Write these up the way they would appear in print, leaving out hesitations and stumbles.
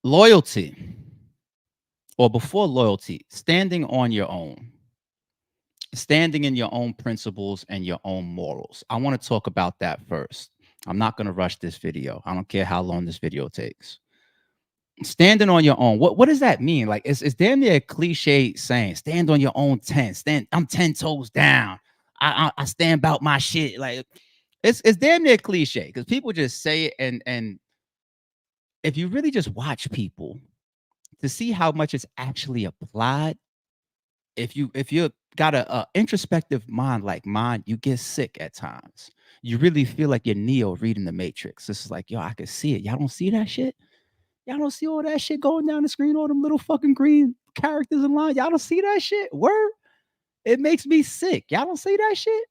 Loyalty, or before loyalty, standing on your own, standing in your own principles and your own morals. I want to talk about that first. I'm not going to rush this video. I don't care how long this video takes. Standing on your own. What does that mean? Like it's damn near a cliche saying, stand on your own 10. Stand, I'm 10 toes down. I stand about my shit. Like it's damn near cliche because people just say it, and if you really just watch people to see how much it's actually applied, if you got a introspective mind like mine, you get sick at times. You really feel like you're Neo reading the Matrix. This is like, yo, I can see it. Y'all don't see that shit? Y'all don't see all that shit going down the screen, all them little fucking green characters in line. Y'all don't see that shit? Word? It makes me sick. Y'all don't see that shit?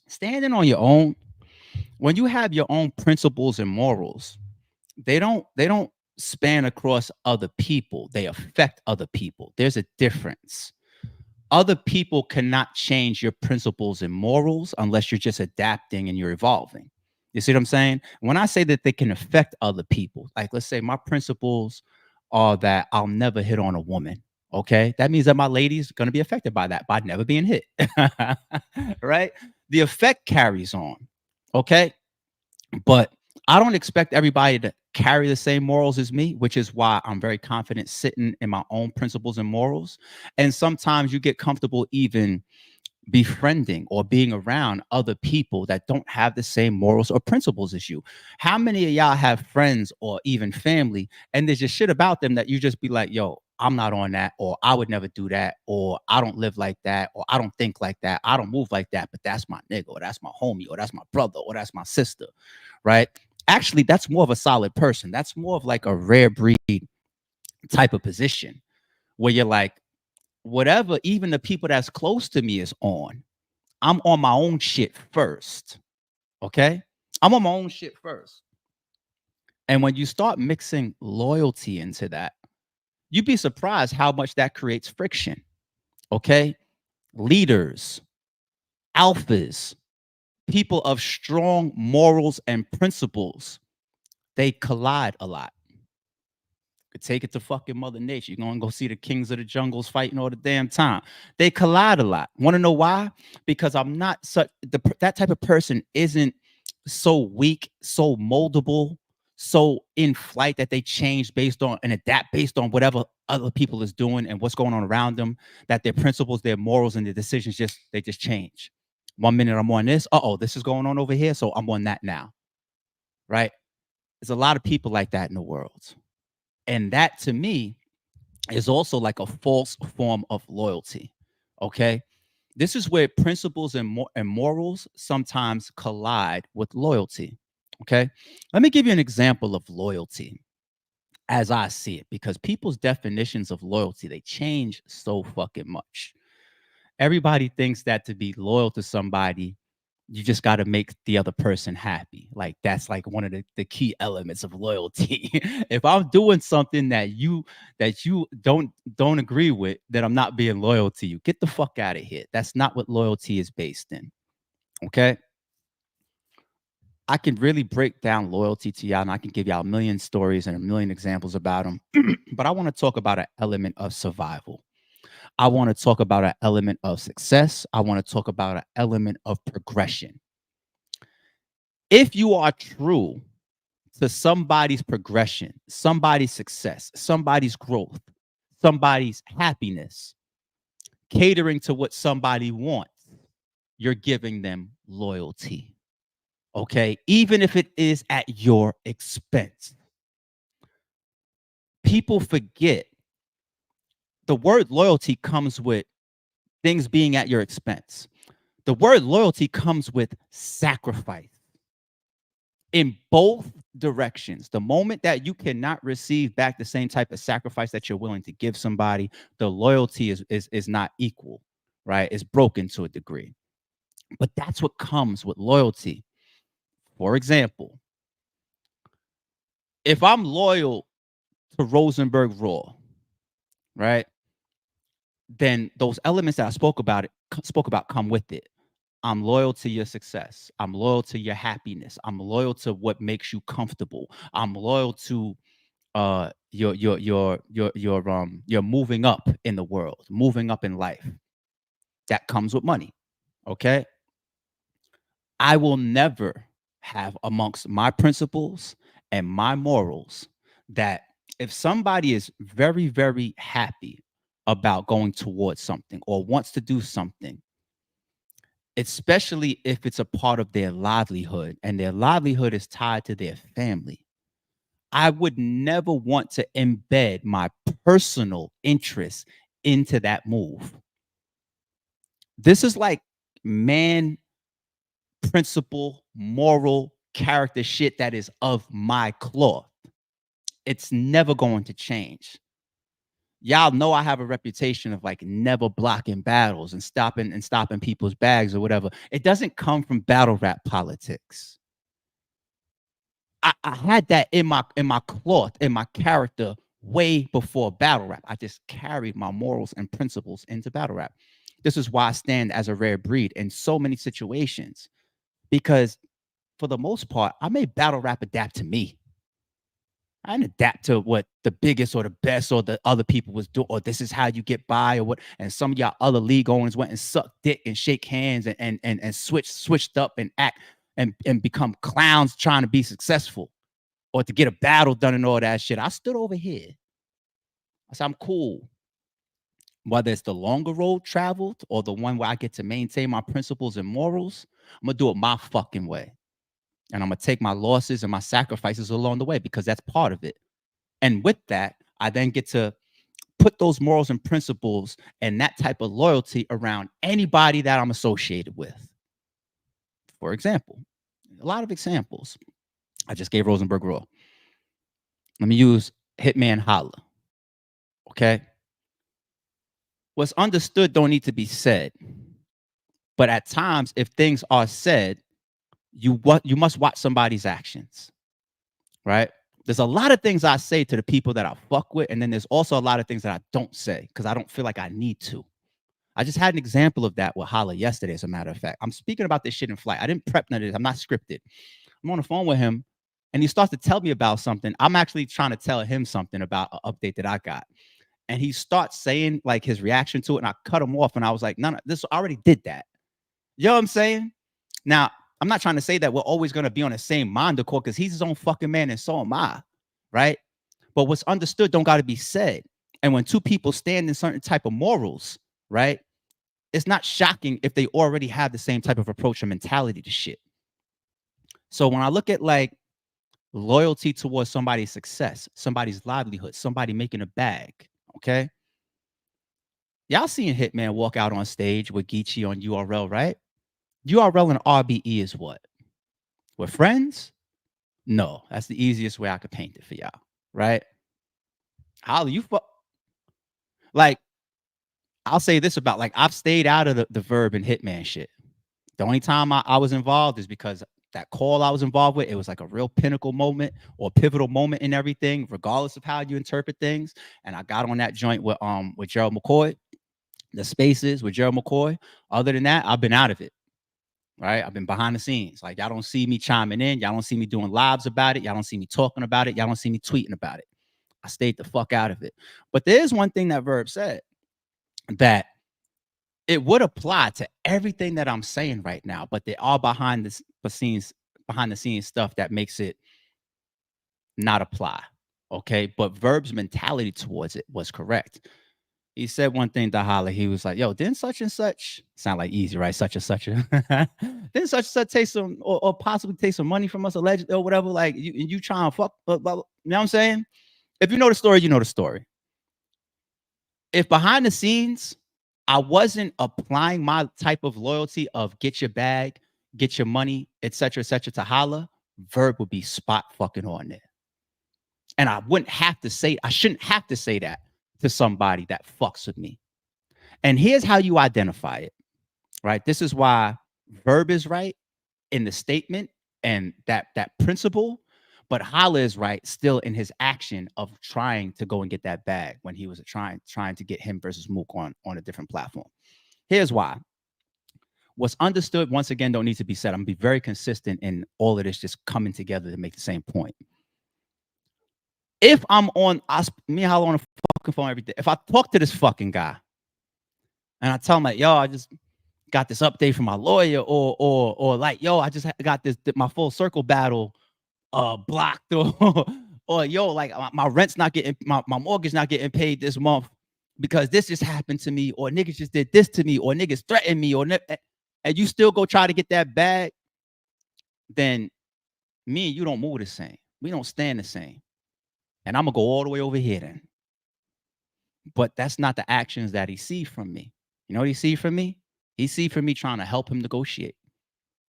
Standing on your own, when you have your own principles and morals, they don't span across other people. They affect other people. There's a difference. Other people cannot change your principles and morals unless you're just adapting and you're evolving. You see what I'm saying? When I say that they can affect other people, like let's say my principles are that I'll never hit on a woman. Okay. That means that my lady's going to be affected by that, by never being hit. Right. The effect carries on. Okay. But I don't expect everybody to carry the same morals as me, which is why I'm very confident sitting in my own principles and morals. And sometimes you get comfortable even befriending or being around other people that don't have the same morals or principles as you. How many of y'all have friends or even family and there's just shit about them that you just be like, yo, I'm not on that, or I would never do that, or I don't live like that, or I don't think like that, I don't move like that, but that's my nigga, or that's my homie, or that's my brother, or that's my sister, right? Actually, that's more of a solid person. That's more of like a rare breed type of position where you're like, whatever, even the people that's close to me is on, I'm on my own shit first. Okay. I'm on my own shit first. And when you start mixing loyalty into that, you'd be surprised how much that creates friction. Okay. Leaders, alphas, people of strong morals and principles, they collide a lot. Could take it to fucking Mother Nature. You're gonna go see the kings of the jungles fighting all the damn time. They collide a lot. Want to know why? Because I'm not such that type of person isn't so weak, so moldable, so in flight that they change based on and adapt based on whatever other people is doing and what's going on around them. That their principles, their morals, and their decisions just change. 1 minute I'm on this. Oh, this is going on over here, so I'm on that now. Right? There's a lot of people like that in the world. And that to me is also like a false form of loyalty. Okay. This is where principles and morals sometimes collide with loyalty. Okay. Let me give you an example of loyalty as I see it, because people's definitions of loyalty, they change so fucking much. Everybody thinks that to be loyal to somebody, you just got to make the other person happy. Like that's like one of the key elements of loyalty. If I'm doing something that you don't agree with, then I'm not being loyal to you. Get the fuck out of here. That's not what loyalty is based in. Okay. I can really break down loyalty to y'all and I can give y'all a million stories and a million examples about them. But I want to talk about an element of survival. I want to talk about an element of success. I want to talk about an element of progression. If you are true to somebody's progression, somebody's success, somebody's growth, somebody's happiness, catering to what somebody wants, you're giving them loyalty. Okay. Even if it is at your expense. People forget the word loyalty comes with things being at your expense. The word loyalty comes with sacrifice. In both directions. The moment that you cannot receive back the same type of sacrifice that you're willing to give somebody, the loyalty is not equal, right? It's broken to a degree. But that's what comes with loyalty. For example, if I'm loyal to Rosenberg Raw, right? Then those elements that I spoke about come with it. I'm loyal to your success. I'm loyal to your happiness. I'm loyal to what makes you comfortable. I'm loyal to you're moving up in the world, moving up in life. That comes with money. Okay. I will never have amongst my principles and my morals that if somebody is very, very happy about going towards something or wants to do something, especially if it's a part of their livelihood and their livelihood is tied to their family, I would never want to embed my personal interests into that move. This is like man principle, moral, character shit that is of my cloth. It's never going to change. Y'all know I have a reputation of like never blocking battles and stopping people's bags or whatever. It doesn't come from battle rap politics. I had that in my cloth, in my character way before battle rap. I just carried my morals and principles into battle rap. This is why I stand as a rare breed in so many situations because for the most part, I made battle rap adapt to me. I didn't adapt to what the biggest or the best or the other people was doing, or this is how you get by, or what. And some of y'all other league owners went and suck dick and shake hands and switched up and act and become clowns trying to be successful or to get a battle done and all that shit. I stood over here. I said, I'm cool. Whether it's the longer road traveled or the one where I get to maintain my principles and morals, I'm gonna do it my fucking way. And I'm gonna take my losses and my sacrifices along the way because that's part of it. And with that, I then get to put those morals and principles and that type of loyalty around anybody that I'm associated with. For example, a lot of examples. I just gave Rosenberg Raw. Let me use Hitman Holla. Okay. What's understood don't need to be said. But at times, if things are said, you must watch somebody's actions, right? There's a lot of things I say to the people that I fuck with, and then there's also a lot of things that I don't say because I don't feel like I need to. I just had an example of that with Holla yesterday, as a matter of fact. I'm speaking about this shit in flight. I didn't prep none of this. I'm not scripted. I'm on the phone with him, and he starts to tell me about something. I'm actually trying to tell him something about an update that I got. And he starts saying like his reaction to it, and I cut him off, and I was like, no, this I already did that. You know what I'm saying? Now, I'm not trying to say that we're always going to be on the same mind accord because he's his own fucking man and so am I, right? But what's understood don't got to be said. And when two people stand in certain type of morals, right? It's not shocking if they already have the same type of approach and mentality to shit. So when I look at like loyalty towards somebody's success, somebody's livelihood, somebody making a bag, okay? Y'all seeing Hitman walk out on stage with Geechee on URL, right? URL and RBE is what? We're friends? No, that's the easiest way I could paint it for y'all, right? Holly, like, I'll say this about like I've stayed out of the verb and hitman shit. The only time I was involved is because that call I was involved with, it was like a real pinnacle moment or pivotal moment in everything, regardless of how you interpret things. And I got on that joint with Gerald McCoy, the spaces with Gerald McCoy. Other than that, I've been out of it. Right. I've been behind the scenes. Like y'all don't see me chiming in. Y'all don't see me doing lives about it. Y'all don't see me talking about it. Y'all don't see me tweeting about it. I stayed the fuck out of it. But there's one thing that Verb said that it would apply to everything that I'm saying right now, but they are behind the scenes stuff that makes it not apply. Okay. But Verb's mentality towards it was correct. He said one thing to Holla. He was like, yo, didn't such and such sound like Easy, right? Such and such. Didn't such and such take some or possibly take some money from us allegedly or whatever? Like you try and fuck, blah, blah, blah. You know what I'm saying? If you know the story, you know the story. If behind the scenes, I wasn't applying my type of loyalty of get your bag, get your money, et cetera, to Holla, Verb would be spot fucking on there. And I shouldn't have to say that to somebody that fucks with me. And here's how you identify it, right? This is why Verb is right in the statement and that principle, but Holla is right still in his action of trying to go and get that bag when he was trying to get him versus Mook on a different platform. Here's why. What's understood, once again, don't need to be said. I'm gonna be very consistent in all of this just coming together to make the same point. If I'm on, me and Hollow on the fucking phone every day. If I talk to this fucking guy and I tell him like, yo, I just got this update from my lawyer, or like, yo, I just got this my full circle battle blocked, or yo, like my rent's not getting my mortgage not getting paid this month because this just happened to me, or niggas just did this to me, or niggas threatened me, and you still go try to get that bag, then me and you don't move the same. We don't stand the same. And I'm gonna go all the way over here then. But that's not the actions that he see from me. You know what he see from me? He see from me trying to help him negotiate.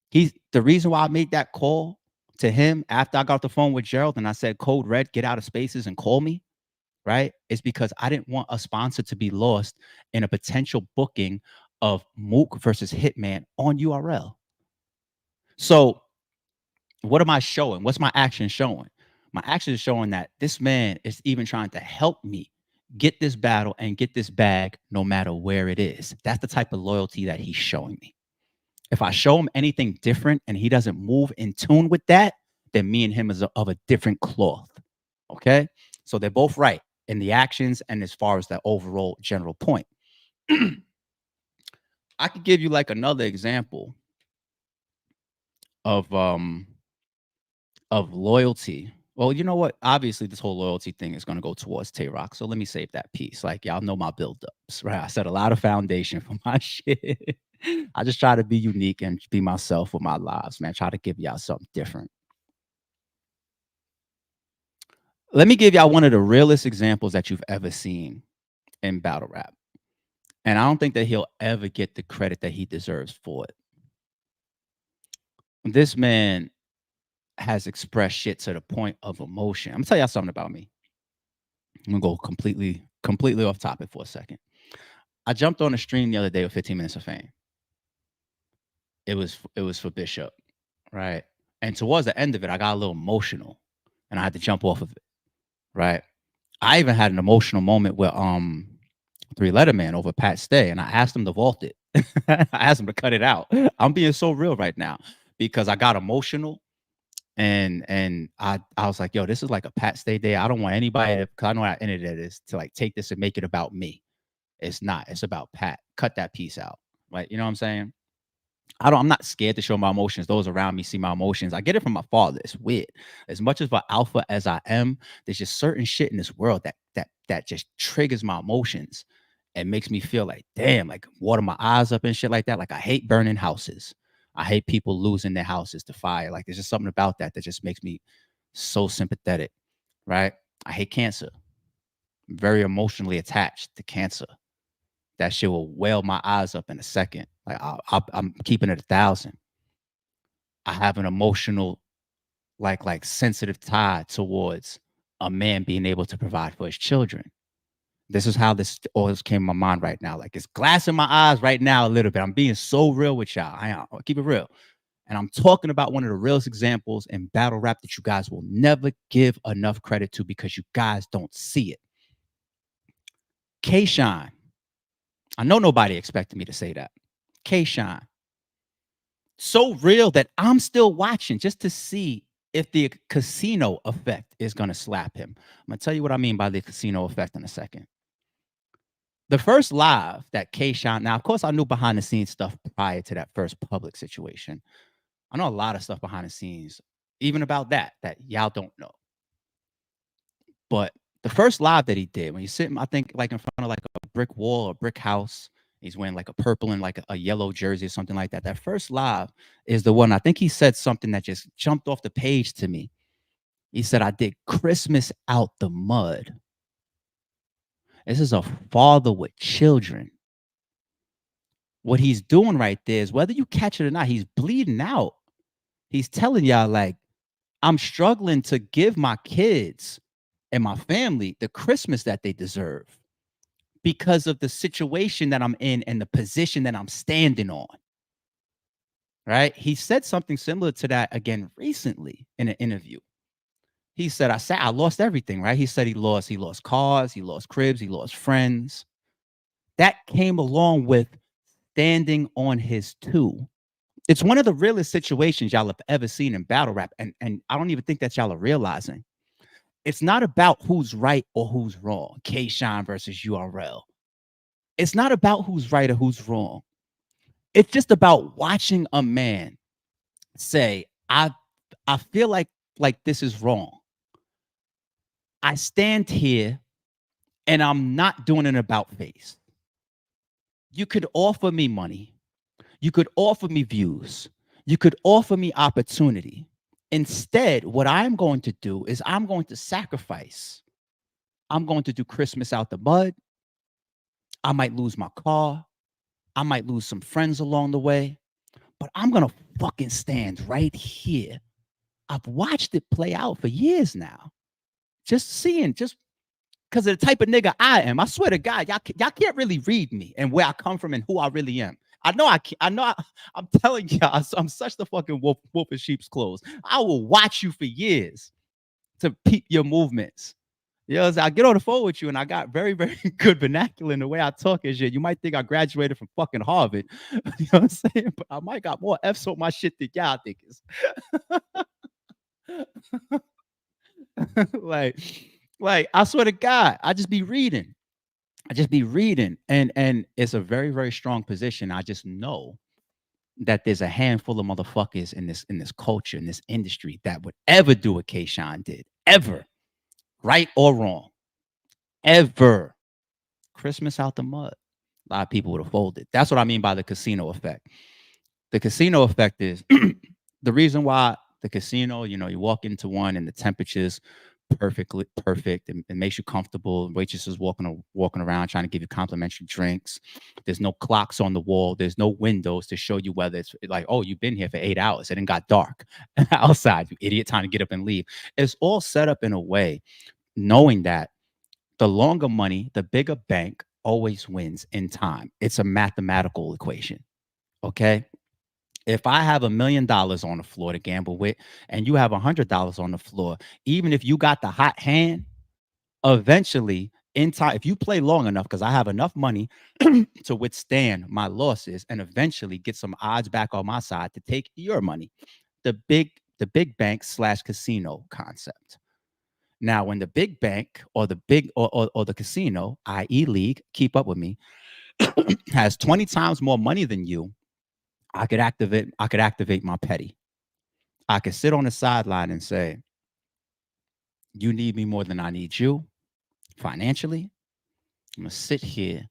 He's the reason why I made that call to him after I got off the phone with Gerald and I said, code red, get out of spaces and call me, right? Is because I didn't want a sponsor to be lost in a potential booking of Mook versus Hitman on URL. So what am I showing? What's my action showing? My action is showing that this man is even trying to help me get this battle and get this bag no matter where it is. That's the type of loyalty that he's showing me. If I show him anything different and he doesn't move in tune with that, then me and him is of a different cloth. Okay. So they're both right in the actions and as far as the overall general point. I could give you like another example of loyalty. Well, you know what? Obviously, this whole loyalty thing is going to go towards Tay Roc. So let me save that piece. Like, y'all know my buildups, right? I set a lot of foundation for my shit. I just try to be unique and be myself with my lives, man. Try to give y'all something different. Let me give y'all one of the realest examples that you've ever seen in battle rap. And I don't think that he'll ever get the credit that he deserves for it. This man has expressed shit to the point of emotion. I'm gonna tell y'all something about me. I'm gonna go completely off topic for a second. I jumped on a stream the other day with 15 Minutes of Fame. It was for Bishop, right? And towards the end of it, I got a little emotional, and I had to jump off of it, right? I even had an emotional moment with Three Letter Man over Pat Stay, and I asked him to vault it. I asked him to cut it out. I'm being so real right now because I got emotional and I was like, yo, this is like a Pat Stay day. I don't want anybody to, cause I know how internet is, to like take this and make it about me. It's not. It's about Pat. Cut that piece out. Like, you know what I'm saying? I'm not scared to show my emotions. Those around me see my emotions. I get it from my father. It's weird. As much of an alpha as I am, there's just certain shit in this world that just triggers my emotions and makes me feel like, damn, like water my eyes up and shit like that. Like I hate burning houses. I hate people losing their houses to fire. Like there's just something about that that just makes me so sympathetic, right? I hate cancer. I'm very emotionally attached to cancer. That shit will whale my eyes up in a second. Like I'm keeping it 1,000. I have an emotional, like sensitive tie towards a man being able to provide for his children. This is how this always came to my mind right now. Like it's glass in my eyes right now a little bit. I'm being so real with y'all. I'll keep it real. And I'm talking about one of the realest examples in battle rap that you guys will never give enough credit to because you guys don't see it. K-Shine. I know nobody expected me to say that. K-Shine. So real that I'm still watching just to see if the casino effect is going to slap him. I'm going to tell you what I mean by the casino effect in a second. The first live that K-Shine, now, of course, I knew behind the scenes stuff prior to that first public situation. I know a lot of stuff behind the scenes, even about that y'all don't know. But the first live that he did, when he's sitting, I think, like in front of like a brick wall or brick house, he's wearing like a purple and like a yellow jersey or something like that. That first live is the one, I think he said something that just jumped off the page to me. He said, I did Christmas out the mud. This is a father with children. What he's doing right there is, whether you catch it or not, he's bleeding out. He's telling y'all, like, I'm struggling to give my kids and my family the Christmas that they deserve because of the situation that I'm in and the position that I'm standing on. Right? He said something similar to that again recently in an interview. He said, I lost everything, right? He said he lost cars, he lost cribs, he lost friends. That came along with standing on his two. It's one of the realest situations y'all have ever seen in battle rap. And I don't even think that y'all are realizing. It's not about who's right or who's wrong. K Shine versus URL. It's not about who's right or who's wrong. It's just about watching a man say, I feel like this is wrong. I stand here and I'm not doing an about face. You could offer me money. You could offer me views. You could offer me opportunity. Instead, what I'm going to do is I'm going to sacrifice. I'm going to do Christmas out the mud. I might lose my car. I might lose some friends along the way, but I'm going to fucking stand right here. I've watched it play out for years now. Just seeing, just because of the type of nigga I am. I swear to God, y'all can't really read me and where I come from and who I really am. I know I can't. I'm telling y'all, I'm such the fucking wolf in sheep's clothes. I will watch you for years to peep your movements. You know, I get on the phone with you and I got very, very good vernacular in the way I talk and shit. You might think I graduated from fucking Harvard. You know what I'm saying? But I might got more F's on my shit than y'all think is. like, like I swear to God, I just be reading. I just be reading. And it's a very, very strong position. I just know that there's a handful of motherfuckers in this culture, in this industry that would ever do what K-Shine did. Ever. Right or wrong. Ever. Christmas out the mud. A lot of people would have folded. That's what I mean by the casino effect. The casino effect is the reason why the casino, you know, you walk into one and the temperature's perfectly perfect and it makes you comfortable. Waitresses walking around trying to give you complimentary drinks. There's no clocks on the wall. There's no windows to show you whether it's like, oh, you've been here for 8 hours. It didn't got dark outside, you idiot, time to get up and leave. It's all set up in a way knowing that the longer money, the bigger bank always wins in time. It's a mathematical equation. Okay. If I have $1 million on the floor to gamble with, and you have $100 on the floor, even if you got the hot hand, eventually in time, if you play long enough, because I have enough money to withstand my losses and eventually get some odds back on my side to take your money. The big bank slash casino concept. Now, when the big bank or the big or the casino, i.e., league, keep up with me, has 20 times more money than you, I could activate my petty. I could sit on the sideline and say, you need me more than I need you financially. I'm gonna sit here.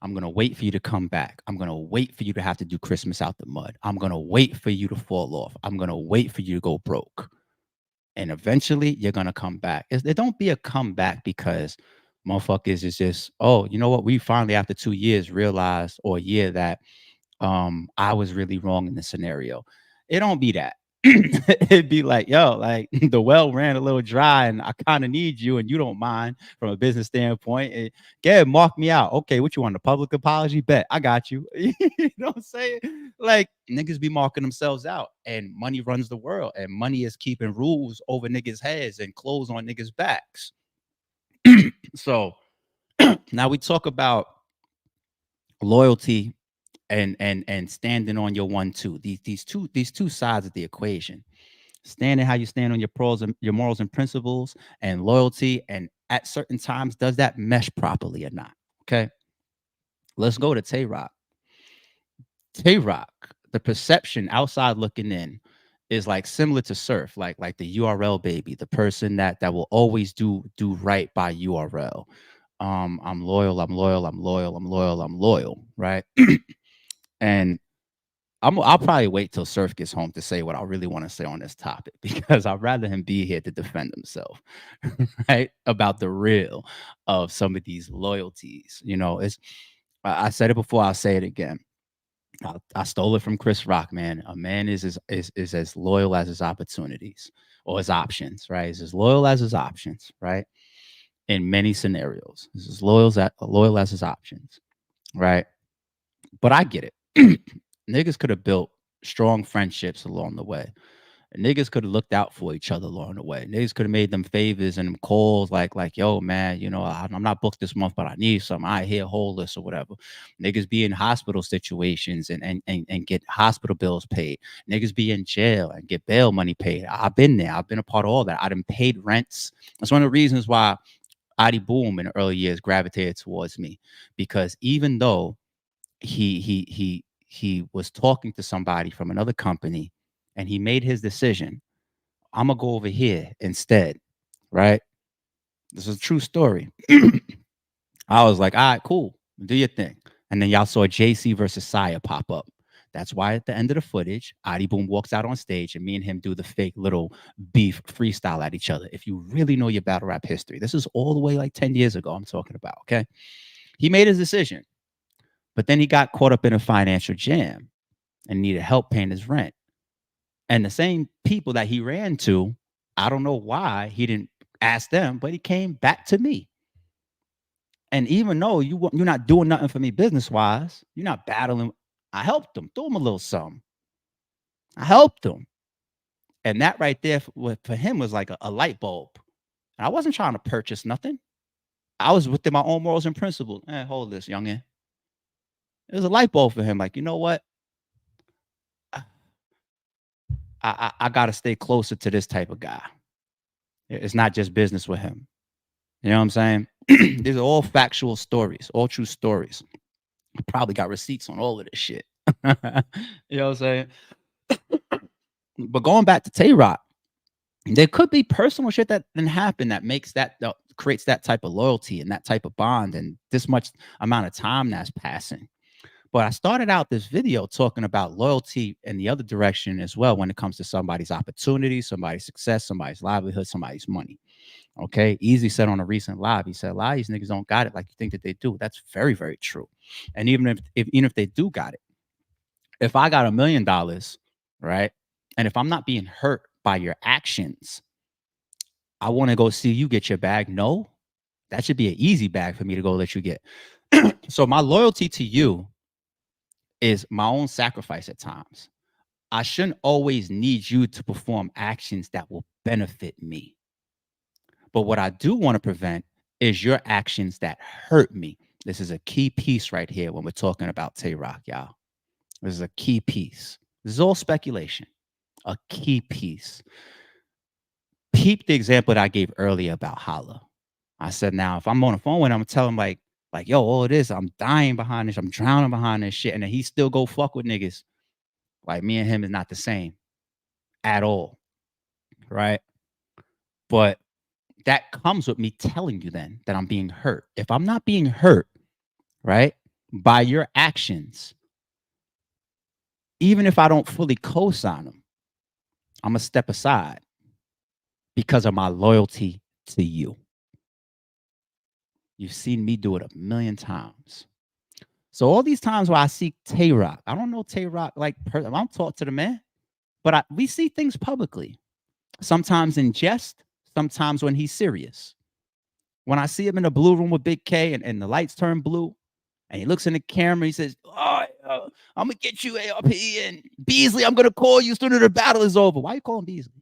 I'm gonna wait for you to come back. I'm gonna wait for you to have to do Christmas out the mud. I'm gonna wait for you to fall off. I'm gonna wait for you to go broke. And eventually you're gonna come back. There don't be a comeback because motherfuckers is just, oh, you know what? We finally after 2 years realized or a year that I was really wrong in the scenario. It don't be that. It'd be like, yo, like the well ran a little dry and I kind of need you and you don't mind from a business standpoint. And, yeah, mark me out. Okay, what you want? A public apology? Bet. I got you. You know what I'm saying? Like niggas be marking themselves out and money runs the world and money is keeping rules over niggas' heads and clothes on niggas' backs. So now we talk about loyalty and standing on your 1-2. These two sides of the equation. Standing how you stand on your morals and principles and loyalty. And at certain times, does that mesh properly or not? Okay. Let's go to Tay Roc. Tay Roc, the perception outside looking in is like similar to Surf, like the URL baby, the person that will always do right by URL. I'm loyal, I'm loyal, I'm loyal, I'm loyal, I'm loyal, right? And I'll probably wait till Surf gets home to say what I really want to say on this topic because I'd rather him be here to defend himself, right? About the real of some of these loyalties. You know, I said it before, I'll say it again. I stole it from Chris Rock, man. A man is as loyal as his opportunities or his options, right? He's as loyal as his options, right? In many scenarios, he's as loyal as his options, right? But I get it. Niggas could have built strong friendships along the way. Niggas could have looked out for each other along the way. Niggas could have made them favors and them calls like, yo, man, I'm not booked this month, but I need some. I here, hold this or whatever. Niggas be in hospital situations and get hospital bills paid. Niggas be in jail and get bail money paid. I've been there. I've been a part of all that. I done paid rents. That's one of the reasons why Adi Boom in the early years gravitated towards me, because even though he was talking to somebody from another company and he made his decision, I'm gonna go over here instead, right? This is a true story. I was like, all right, cool, do your thing. And then y'all saw JC versus Saya pop up. That's why at the end of the footage, Adi Boom walks out on stage and me and him do the fake little beef freestyle at each other. If you really know your battle rap history, this is all the way like 10 years ago I'm talking about, okay? He made his decision, but then he got caught up in a financial jam and needed help paying his rent. And the same people that he ran to, I don't know why he didn't ask them, but he came back to me. And even though you're not doing nothing for me business wise, you're not battling. I helped him, threw him a little something. I helped him, and that right there for him was like a light bulb. And I wasn't trying to purchase nothing. I was within my own morals and principles. Hold this, youngin. It was a light bulb for him. Like, you know what? I got to stay closer to this type of guy. It's not just business with him. You know what I'm saying? These are all factual stories, all true stories. I probably got receipts on all of this shit. You know what I'm saying? But going back to Tay Roc, there could be personal shit that didn't happen that makes that creates that type of loyalty and that type of bond and this much amount of time that's passing. But I started out this video talking about loyalty in the other direction as well when it comes to somebody's opportunity, somebody's success, somebody's livelihood, somebody's money. Okay. Eazy said on a recent live, he said, a lot of these niggas don't got it like you think that they do. That's very, very true. And even if they do got it, if I got $1,000,000, right? And if I'm not being hurt by your actions, I want to go see you get your bag. No, that should be an easy bag for me to go let you get. So my loyalty to you is my own sacrifice at times. I shouldn't always need you to perform actions that will benefit me. But what I do want to prevent is your actions that hurt me. This is a key piece right here when we're talking about Tay Roc, y'all. This is a key piece. This is all speculation. A key piece. Peep the example that I gave earlier about Holla. I said, now, if I'm on the phone with him, I'm gonna tell him like, yo, all it is, I'm dying behind this, I'm drowning behind this shit. And then he still go fuck with niggas. Like me and him is not the same at all. Right. But that comes with me telling you then that I'm being hurt. If I'm not being hurt, right, by your actions, even if I don't fully co-sign them, I'm gonna step aside because of my loyalty to you. You've seen me do it 1,000,000 times. So all these times where I see Tay Roc, I don't know Tay Roc like I don't talk to the man, but we see things publicly. Sometimes in jest, sometimes when he's serious. When I see him in the blue room with Big K and the lights turn blue, and he looks in the camera, he says, "Oh, I'm gonna get you, ARP and Beasley. I'm gonna call you as soon as the battle is over." Why you calling Beasley?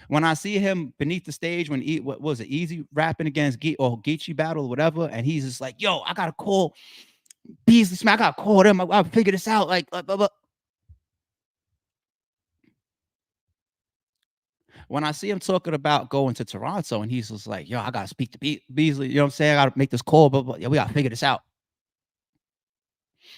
When I see him beneath the stage when what was it, Eazy rapping against Geechee battle or whatever, and he's just like, "Yo, I gotta call Beasley Smack. I gotta call them. I figure this out." Like, blah, blah. When I see him talking about going to Toronto, and he's just like, "Yo, I gotta speak to Beasley. You know what I'm saying? I gotta make this call, but yeah, we gotta figure this out."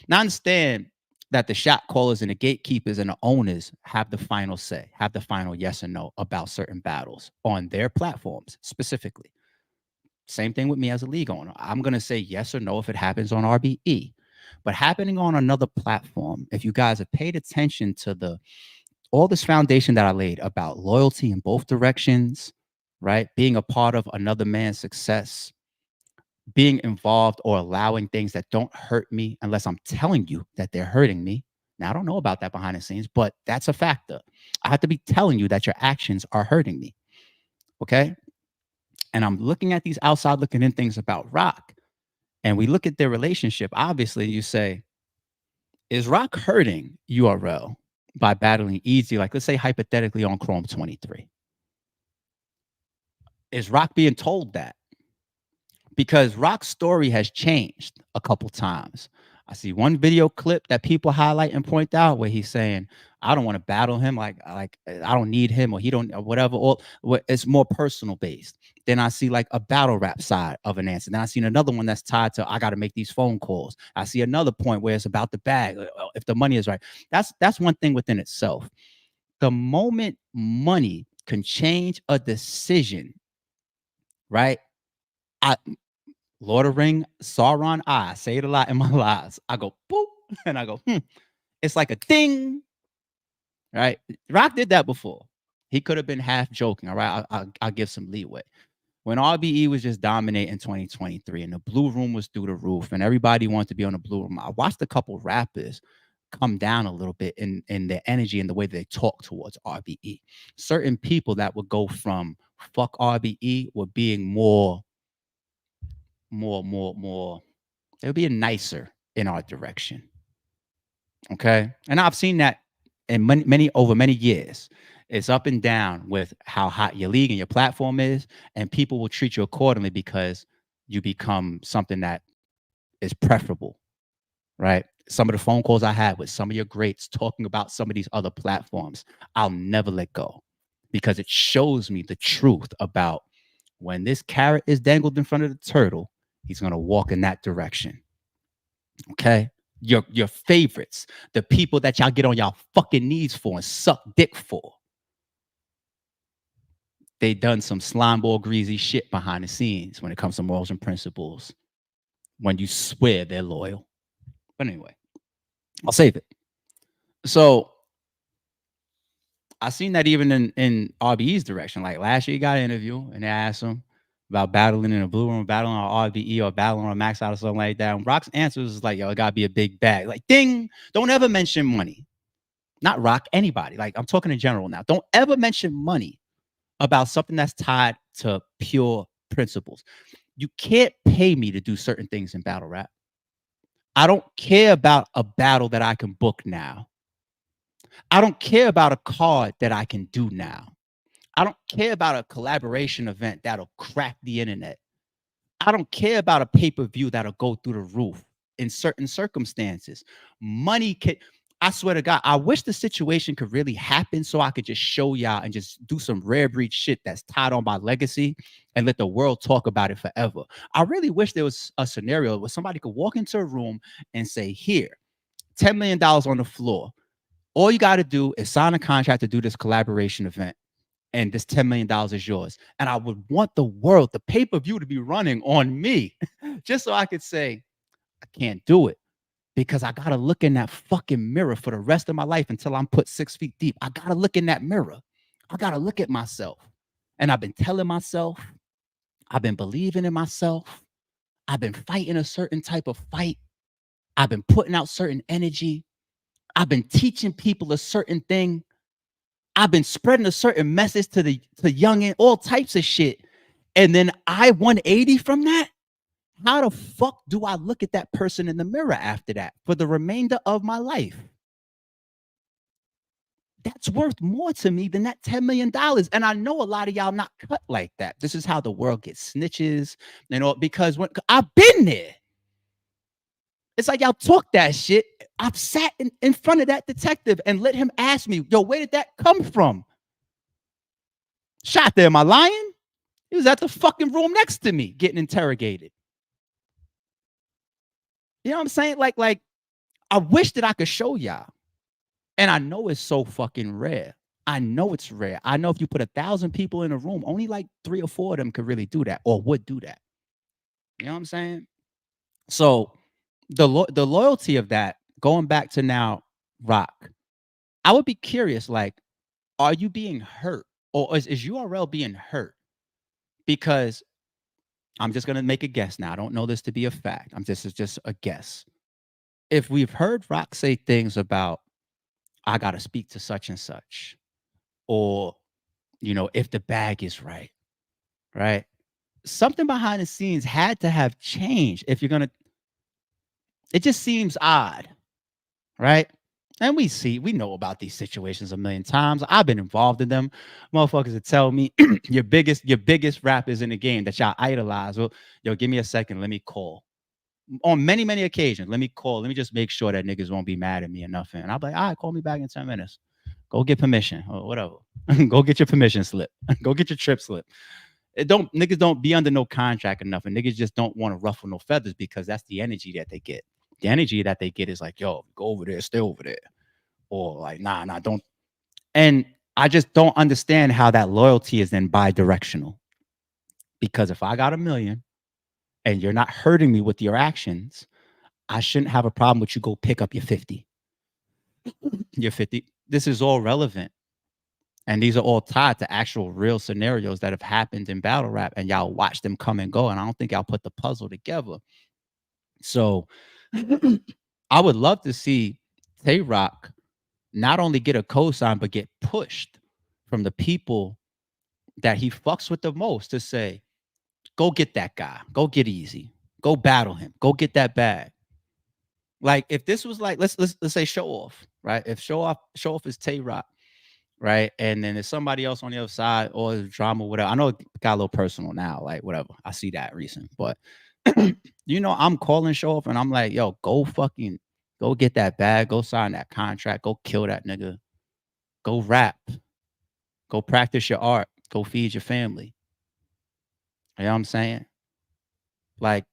Now, I understand that the shot callers and the gatekeepers and the owners have the final say, have the final yes or no about certain battles on their platforms specifically. Same thing with me as a league owner. I'm going to say yes or no if it happens on RBE. But happening on another platform, if you guys have paid attention to all this foundation that I laid about loyalty in both directions, right? Being a part of another man's success, being involved or allowing things that don't hurt me unless I'm telling you that they're hurting me. Now, I don't know about that behind the scenes, but that's a factor. I have to be telling you that your actions are hurting me. Okay. And I'm looking at these outside looking in things about Roc, and we look at their relationship. Obviously, you say, is Roc hurting URL? by battling Easy, like let's say hypothetically on Chrome 23? Is Rock being told that? Because Rock's story has changed a couple times. I see one video clip that people highlight and point out where he's saying, "I don't want to battle him. Like I don't need him, or he don't, or whatever." Or it's more personal based. Then I see like a battle rap side of an answer. Then I seen another one that's tied to I got to make these phone calls. I see another point where it's about the bag, if the money is right. That's one thing within itself. The moment money can change a decision, right? I Lord of Ring, Sauron, I say it a lot in my lives. I go boop, and I go, hmm. It's like a ding, right? Rock did that before. He could have been half joking. All right, I'll give some leeway. When RBE was just dominating 2023, and the blue room was through the roof, and everybody wanted to be on the blue room, I watched a couple rappers come down a little bit in their energy and the way they talk towards RBE. Certain people that would go from fuck RBE were being more they're being nicer in our direction. Okay. And I've seen that in many over many years. It's up and down with how hot your league and your platform is, and people will treat you accordingly because you become something that is preferable, right? Some of the phone calls I had with some of your greats talking about some of these other platforms, I'll never let go because it shows me the truth about when this carrot is dangled in front of the turtle, he's going to walk in that direction. Okay. Your favorites, the people that y'all get on y'all fucking knees for and suck dick for. They done some slime ball greasy shit behind the scenes when it comes to morals and principles. When you swear they're loyal. But anyway, I'll save it. So I seen that even in RBE's direction. Like last year, he got an interview and they asked him about battling in a blue room, battling on RBE or battling on Max out or something like that. And Rock's answer was like, yo, it gotta be a big bag. Like, ding, don't ever mention money. Not Rock, anybody. Like I'm talking in general now. Don't ever mention money about something that's tied to pure principles. You can't pay me to do certain things in battle rap. I don't care about a battle that I can book now. I don't care about a card that I can do now. I don't care about a collaboration event that'll crack the internet. I don't care about a pay-per-view that'll go through the roof in certain circumstances. Money can, I swear to God, I wish the situation could really happen so I could just show y'all and just do some rare breed shit that's tied on my legacy and let the world talk about it forever. I really wish there was a scenario where somebody could walk into a room and say, here, $10 million on the floor. All you got to do is sign a contract to do this collaboration event, and this $10 million is yours. And I would want the world, the pay-per-view to be running on me just so I could say, I can't do it because I got to look in that fucking mirror for the rest of my life until I'm put 6 feet deep. I got to look in that mirror. I got to look at myself. And I've been telling myself, I've been believing in myself. I've been fighting a certain type of fight. I've been putting out certain energy. I've been teaching people a certain thing. I've been spreading a certain message to the young and all types of shit. And then I 180 from that. How the fuck do I look at that person in the mirror after that for the remainder of my life? That's worth more to me than that $10 million. And I know a lot of y'all not cut like that. This is how the world gets snitches, you know, because when I've been there, it's like y'all talk that shit. I've sat in front of that detective and let him ask me, yo, where did that come from? Shot there, am I lying? He was at the fucking room next to me getting interrogated. You know what I'm saying? Like I wish that I could show y'all. And I know it's so fucking rare. I know it's rare. I know if you put 1,000 people in a room, only like 3 or 4 of them could really do that or would do that. You know what I'm saying? So the loyalty of that, going back to now Rock, I would be curious, like, are you being hurt? Or is URL being hurt? Because I'm just gonna make a guess now. I don't know this to be a fact. It's just a guess. If we've heard Rock say things about I gotta speak to such and such, or you know, if the bag is right, right? Something behind the scenes had to have changed. If you're gonna, it just seems odd, right? And we know about these situations a million times. I've been involved in them. Motherfuckers that tell me your biggest rappers in the game that y'all idolize. Well, yo, give me a second. Let me call. On many, many occasions, let me call. Let me just make sure that niggas won't be mad at me or nothing. And I'll be like, all right, call me back in 10 minutes. Go get permission or whatever. Go get your permission slip. Go get your trip slip. It don't niggas don't be under no contract or nothing. Niggas just don't want to ruffle no feathers because that's the energy that they get. The energy that they get is like, yo, go over there, stay over there. Or like, nah, don't. And I just don't understand how that loyalty is then bi-directional. Because if I got a million and you're not hurting me with your actions, I shouldn't have a problem with you go pick up your 50. Your 50. This is all relevant. And these are all tied to actual real scenarios that have happened in battle rap, and y'all watch them come and go. And I don't think y'all put the puzzle together. So I would love to see Tay Roc not only get a cosign, but get pushed from the people that he fucks with the most to say, go get that guy, go get Eazy, go battle him, go get that bag. Like if this was like, let's say Show Off, right? If Show Off is Tay Roc, right? And then there's somebody else on the other side or drama, whatever. I know it got a little personal now, like whatever. I see that recent, but I'm calling Show Off and I'm like, yo, go get that bag, go sign that contract, go kill that nigga, go rap, go practice your art, go feed your family. You know what I'm saying? Like,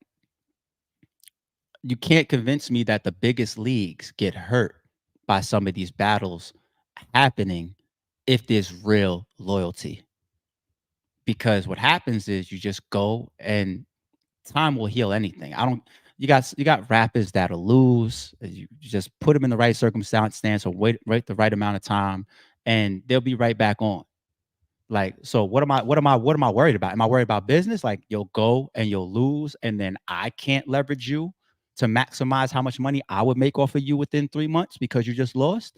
you can't convince me that the biggest leagues get hurt by some of these battles happening if there's real loyalty. Because what happens is you just go and time will heal anything. I don't you got rappers that'll lose. You just put them in the right circumstance or wait the right amount of time and they'll be right back on. Like, so what am I worried about? Am I worried about business? Like you'll go and you'll lose, and then I can't leverage you to maximize how much money I would make off of you within 3 months because you just lost.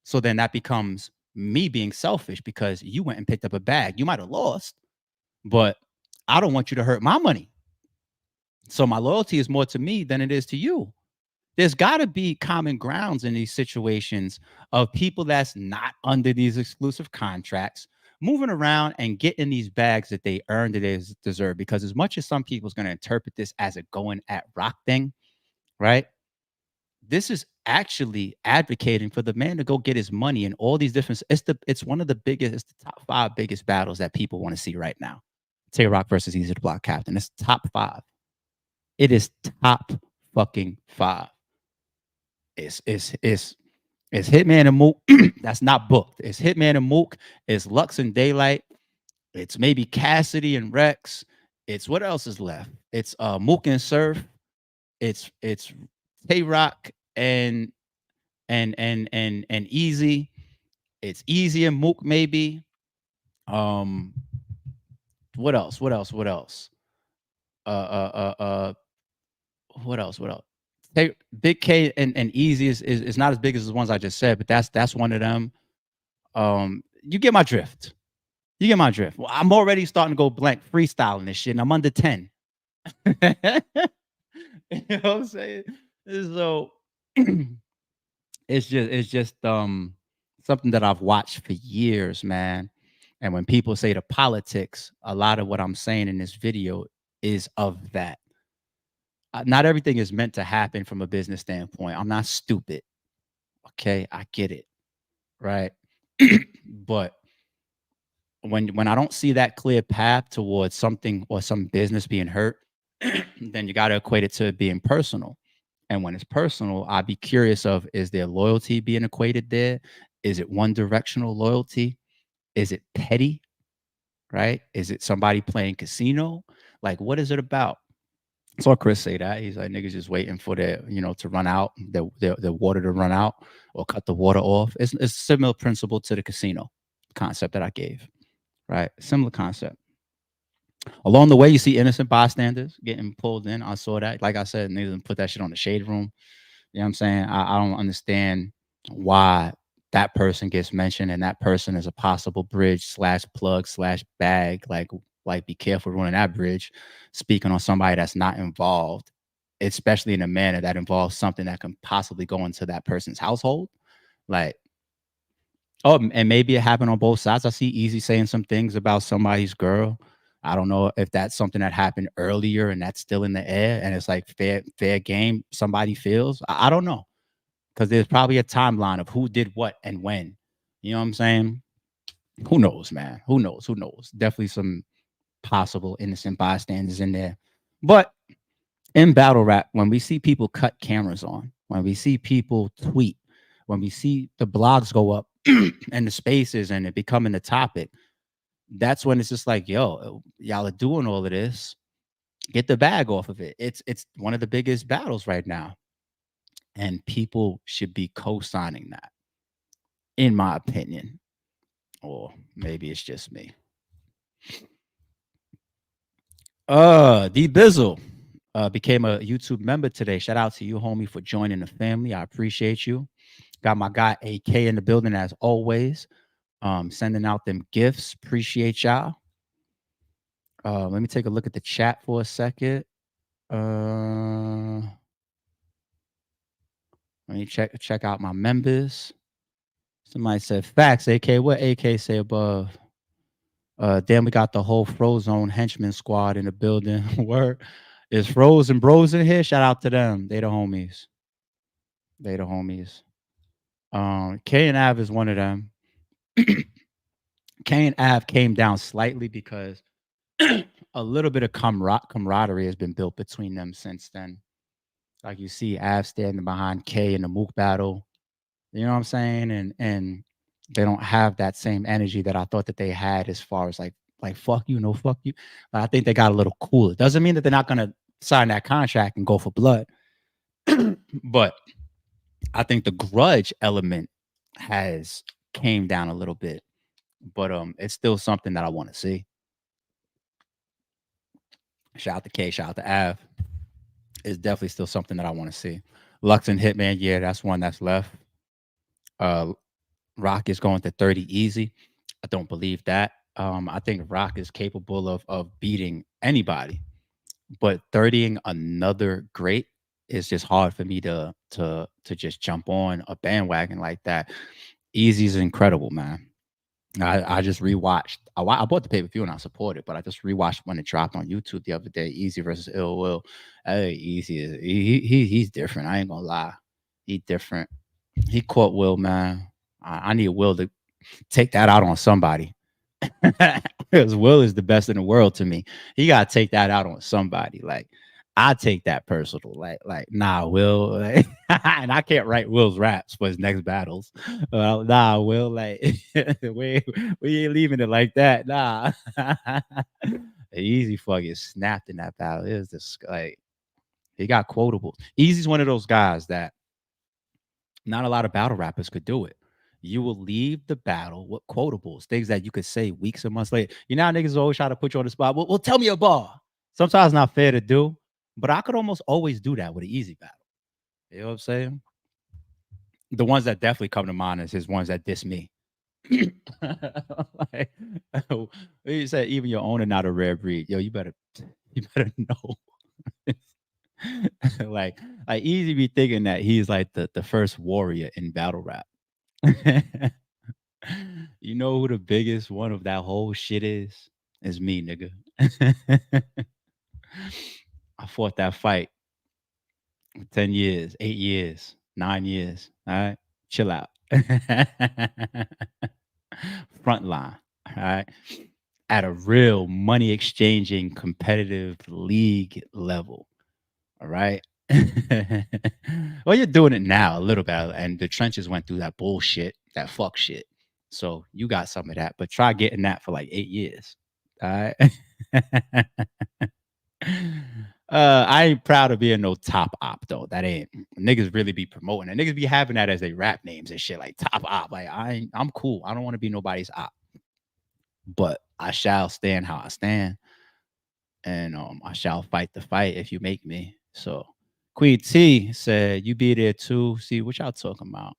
So then that becomes me being selfish because you went and picked up a bag. You might have lost, but I don't want you to hurt my money. So my loyalty is more to me than it is to you. There's got to be common grounds in these situations of people that's not under these exclusive contracts moving around and getting these bags that they earned that they deserve. Because as much as some people's going to interpret this as a going at Rock thing, right? This is actually advocating for the man to go get his money and all these different. It's one of the biggest. It's the top 5 biggest battles that people want to see right now. Tay Roc versus Eazy The Block Captain. It's top 5. It is top fucking 5. It's Hitman and Mook. That's not booked. It's Hitman and Mook. It's Lux and Daylight. It's maybe Cassidy and Rex. It's what else is left? It's Mook and Surf. It's Tay Roc and Eazy. It's Eazy and Mook maybe. What else? What else? What else? What else? What else? Big K and Eazy is not as big as the ones I just said, but that's one of them. You get my drift. You get my drift. Well, I'm already starting to go blank freestyling this shit, and I'm under 10. You know what I'm saying? So it's just something that I've watched for years, man. And when people say the politics, a lot of what I'm saying in this video is of that. Not everything is meant to happen from a business standpoint. I'm not stupid. Okay, I get it, right? But when I don't see that clear path towards something or some business being hurt, then you got to equate it to it being personal. And when it's personal, I'd be curious of, is there loyalty being equated there? Is it one directional loyalty? Is it petty? Right? Is it somebody playing casino? Like, what is it about? I saw Chris say that. He's like, niggas just waiting for their, to run out, the water to run out or cut the water off. It's a similar principle to the casino concept that I gave, right? Similar concept. Along the way, you see innocent bystanders getting pulled in. I saw that. Like I said, niggas put that shit on the shade room. You know what I'm saying? I don't understand why that person gets mentioned and that person is a possible bridge slash plug slash bag. Like be careful running that bridge, speaking on somebody that's not involved especially in a manner that involves something that can possibly go into that person's household. Like, oh, and maybe it happened on both sides. I see Easy saying some things about somebody's girl. I don't know if that's something that happened earlier and that's still in the air and it's like fair game. Somebody feels. I don't know because there's probably a timeline of who did what and when. You know what I'm saying? Who knows, man? Who knows? Who knows? Definitely some possible innocent bystanders in there. But in battle rap, when we see people cut cameras on, when we see people tweet, when we see the blogs go up and the spaces and it becoming the topic, that's when it's just like, yo, y'all are doing all of this. Get the bag off of it. It's one of the biggest battles right now. And people should be co-signing that, in my opinion. Or maybe it's just me. D Bizzle became a YouTube member today. Shout out to you, homie, for joining the family. I appreciate you. Got my guy AK in the building as always. Sending out them gifts. Appreciate y'all. Let me take a look at the chat for a second. Let me check out my members. Somebody said facts. AK, what AK say above? Then we got the whole Frozone henchman squad in the building. Word is Froze and Bros in here. Shout out to them. They the homies. They the homies. K and Av is one of them. K and Av came down slightly because a little bit of camaraderie has been built between them since then. Like you see Av standing behind K in the Mook battle. You know what I'm saying? And they don't have that same energy that I thought that they had as far as like fuck you, no fuck you. I think they got a little cooler. Doesn't mean that they're not gonna sign that contract and go for blood. But I think the grudge element has came down a little bit. But it's still something that I want to see. Shout out to K, shout out to Av. It's definitely still something that I want to see. Lux and Hitman, yeah, that's one that's left. Uh Rock is going to 30 easy. I don't believe that. I think Rock is capable of beating anybody, but 30ing another great is just hard for me to just jump on a bandwagon like that. Easy's incredible, man. I just rewatched. I bought the pay per view and I support it, but I just rewatched when it dropped on YouTube the other day. Easy versus Ill Will. Hey, Easy is he's different. I ain't gonna lie, he different. He caught Will, man. I need Will to take that out on somebody. Because Will is the best in the world to me. He gotta take that out on somebody. Like I take that personal. Like nah, Will. Like, and I can't write Will's raps for his next battles. Nah, Will. Like we ain't leaving it like that. Nah. Easy fucking snapped in that battle. It was just like he got quotables. Easy's one of those guys that not a lot of battle rappers could do it. You will leave the battle with quotables, things that you could say weeks or months later. You know how niggas always try to put you on the spot. Well, tell me a bar. Sometimes not fair to do, but I could almost always do that with an easy battle. You know what I'm saying? The ones that definitely come to mind is his ones that diss me. Like, you said even your owner not a rare breed. Yo, you better know. like like Easy be thinking that he's like the first warrior in battle rap. You know who the biggest one of that whole shit is? Is me, nigga. I fought that fight for 10 years, 8 years, 9 years. All right. Chill out. Front line. All right. At a real money exchanging competitive league level. All right. Well, you're doing it now a little bit, and the trenches went through that bullshit, that fuck shit. So you got some of that, but try getting that for like 8 years. All right. I ain't proud of being no top op though. That ain't niggas really be promoting and niggas be having that as they rap names and shit like top op. Like I'm cool. I don't want to be nobody's op, but I shall stand how I stand, and I shall fight the fight if you make me. So Queen T said, "You be there too." See what y'all talking about?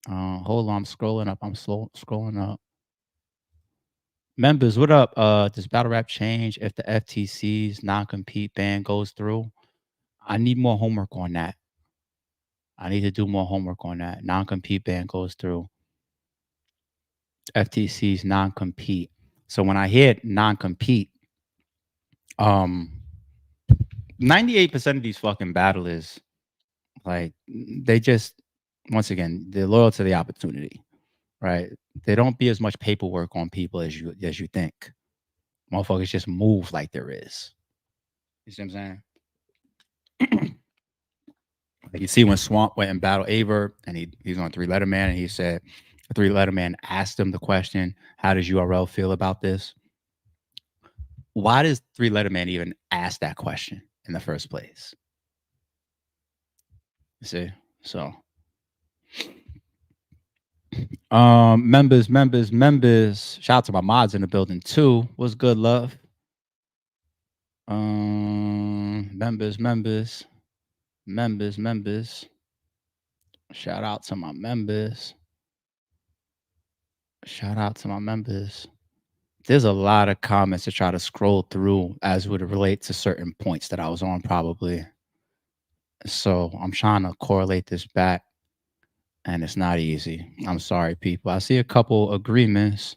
Hold on, I'm scrolling up. I'm slow scrolling up. Members, what up? Does battle rap change if the FTC's non-compete ban goes through? I need more homework on that. I need to do more homework on that. Non-compete ban goes through. FTC's non-compete. So when I hear non-compete, um, 98% of these fucking battlers, like they just, once again, they're loyal to the opportunity, right? They don't be as much paperwork on people as you think. Motherfuckers just move like there is. You see what I'm saying? Like you see when Swamp went and battled Aver and he's on Three Letter Man and he said, the Three Letter Man asked him the question, how does URL feel about this? Why does Three Letter Man even ask that question in the first place? You see? So members. Shout out to my mods in the building too. What's good, love? Members. Shout out to my members. Shout out to my members. There's a lot of comments to try to scroll through as would relate to certain points that I was on probably. So I'm trying to correlate this back and it's not easy. I'm sorry, people. I see a couple agreements.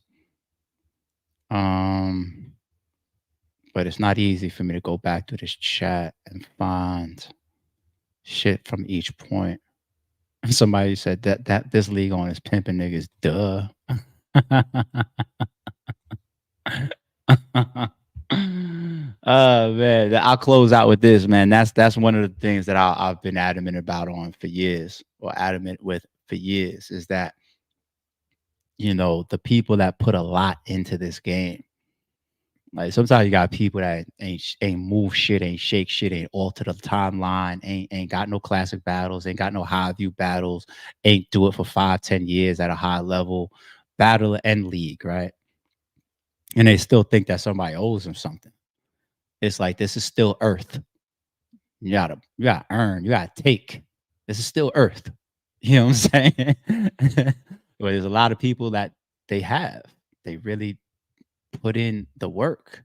But it's not easy for me to go back to this chat and find shit from each point. Somebody said that this league on is pimping niggas, duh. Man, I'll close out with this, man. That's one of the things that I've been adamant about on for years, or adamant with for years, is that the people that put a lot into this game. Like sometimes you got people that ain't move shit, ain't shake shit, ain't alter the timeline, ain't got no classic battles, ain't got no high view battles, ain't do it for 5-10 years at a high level, battle and league, right? And they still think that somebody owes them something. It's like this is still Earth. You gotta earn, you gotta take. This is still Earth. You know what I'm saying? But there's a lot of people that they really put in the work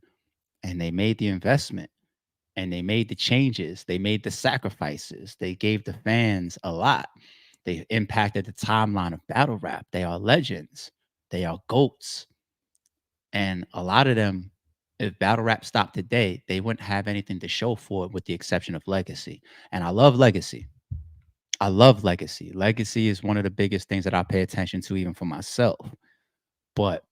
and they made the investment and they made the changes. They made the sacrifices. They gave the fans a lot. They impacted the timeline of battle rap. They are legends. They are goats. And a lot of them, if battle rap stopped today, they wouldn't have anything to show for it with the exception of legacy. And I love legacy. I love legacy. Legacy is one of the biggest things that I pay attention to, even for myself. But